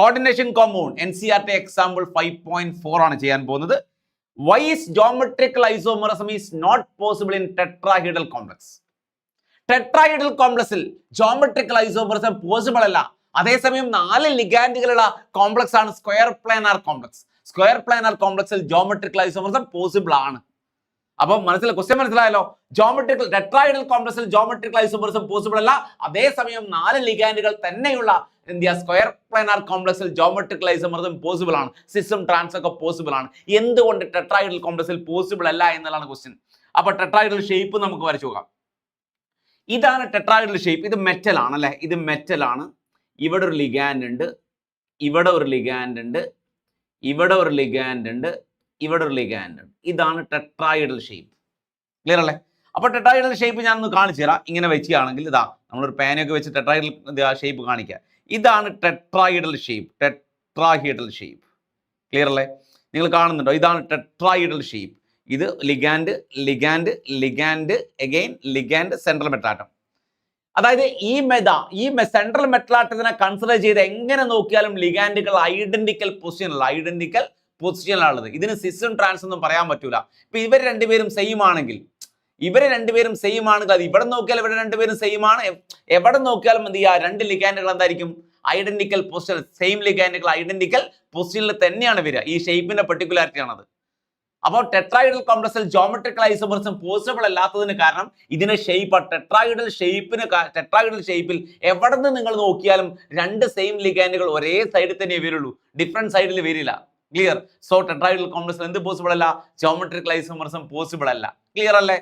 Coordination compound NCERT example 5.4 ആണ് ചെയ്യാൻ പോകുന്നത്. Why is geometrical isomerism is not possible in tetrahedral complex? Tetrahedral കോംപ്ലക്സിൽ geometrical isomerism possible അല്ല. അതേസമയം 4 ലിഗാൻഡുകളുള്ള കോംപ്ലക്സ് ആണ് square planar complex. Square planar കോംപ്ലക്സിൽ ജോമെട്രിക്കൽ ഐസോമറിസം പോസിബിൾ ആണ്. അപ്പൊ ക്വസ്റ്റ്യൻ മനസ്സിലായല്ലോ. ടെട്രാഹീഡ്രൽ കോംപ്ലക്സിൽ ജോമെട്രിക്കൽ ഐസോമറിസം പോസിബിൾ അല്ല. അതേസമയം 4 ലിഗാൻഡുകൾ തന്നെയുള്ള സ്ക്വയർ പ്ലാനാർ കോംപ്ലക്സിൽ ജോമെട്രിക്കൽ ഐസോമറിസം പോസിബിൾ ആണ്. സിസ്റ്റം ട്രാൻസ് ഒക്കെ പോസിബിൾ ആണ്. എന്തുകൊണ്ട് ടെട്രാഹീഡ്രൽ കോംപ്ലക്സിൽ പോസിബിൾ അല്ല എന്നുള്ളതാണ് ക്വസ്റ്റ്യൻ. അപ്പൊ ടെട്രാഹീഡ്രൽ ഷേപ്പ് നമുക്ക് വരച്ചു നോക്കാം. ഇതാണ് ടെട്രാഹീഡ്രൽ ഷേപ്പ്. ഇത് മെറ്റൽ ആണ് അല്ലെ, ഇത് മെറ്റൽ ആണ്. ഇവിടെ ഒരു ലിഗാൻഡ് ഉണ്ട്, ഇവിടെ ഒരു ലിഗാൻഡ് ഉണ്ട്, ഇവിടെ ഒരു ലിഗാൻഡ് ഉണ്ട്, ഇവിടെ ഒരു ലിഗാൻഡ് ഉണ്ട്. ഇതാണ് ടെട്രാഹീഡ്രൽ ഷേപ്പ്. ക്ലിയർ അല്ലേ? അപ്പൊ ടെട്രാഹീഡ്രൽ ഷേപ്പ് ഞാനൊന്ന് കാണിച്ചു തരാം. ഇങ്ങനെ വെക്കുകയാണെങ്കിൽ ഇതാ നമ്മളൊരു പേനയൊക്കെ വെച്ച് ടെട്രാഹീഡ്രൽ ഷേപ്പ് കാണിക്കുക. ഇതാണ് tetrahedral shape. Tetrahedral shape clear അല്ലേ? നിങ്ങൾ കാണുന്നുണ്ടോ? ഇതാണ് ടെട്രാഹീഡ്രൽ ഷേപ്പ്. ഇത് ligand ligand ligand again ligand central metal atom. അതായത് ഈ സെൻട്രൽ മെറ്റലാറ്റത്തിനെ കൺസിഡർ ചെയ്ത് എങ്ങനെ നോക്കിയാലും ലിഗാൻഡുകൾ ഐഡന്റിക്കൽ പൊസിഷനിലുള്ളത്. ഇതിന് സിസ്റ്റം ട്രാൻസ് ഒന്നും പറയാൻ പറ്റൂല. ഇപ്പൊ ഇവർ രണ്ടുപേരും സെയിം ആണെങ്കിൽ അത് ഇവിടെ നോക്കിയാൽ ഇവർ രണ്ടുപേരും സെയിം ആണ്. എവിടെ നോക്കിയാലും എന്ത് ചെയ്യുക, 2 ലിഗാൻഡുകൾ എന്തായിരിക്കും? Identical position. സെയിം ലിഗാൻഡുകൾ ഐഡന്റിക്കൽ പൊസിഷനിൽ തന്നെയാണ് വരിക. ഈ ഷേപ്പിന്റെ പെർട്ടിക്കുലാരിറ്റി ആണത്. അപ്പോൾ ടെട്രാഹീഡ്രൽ കോംപ്ലക്സിൽ ജോമെട്രിക്കൽ ഐസോമറിസം പോസിബിൾ അല്ലാത്തതിന് കാരണം ഇതിന്റെ ഷേപ്പ് ടെട്രാഹീഡ്രൽ ഷേപ്പിൽ എവിടെ നിന്ന് നിങ്ങൾ നോക്കിയാലും 2 സെയിം ലിഗാൻഡുകൾ ഒരേ സൈഡിൽ തന്നെ വരുള്ളൂ, ഡിഫറെന്റ് സൈഡിൽ വരില്ല. ക്ലിയർ? സോ ടെട്രാഹീഡ്രൽ കോംപ്ലക്സിൽ എന്ത് പോസിബിൾ അല്ല? ജോമെട്രിക്കൽ ഐസോമറിസം പോസിബിൾ അല്ല. ക്ലിയർ അല്ലേ?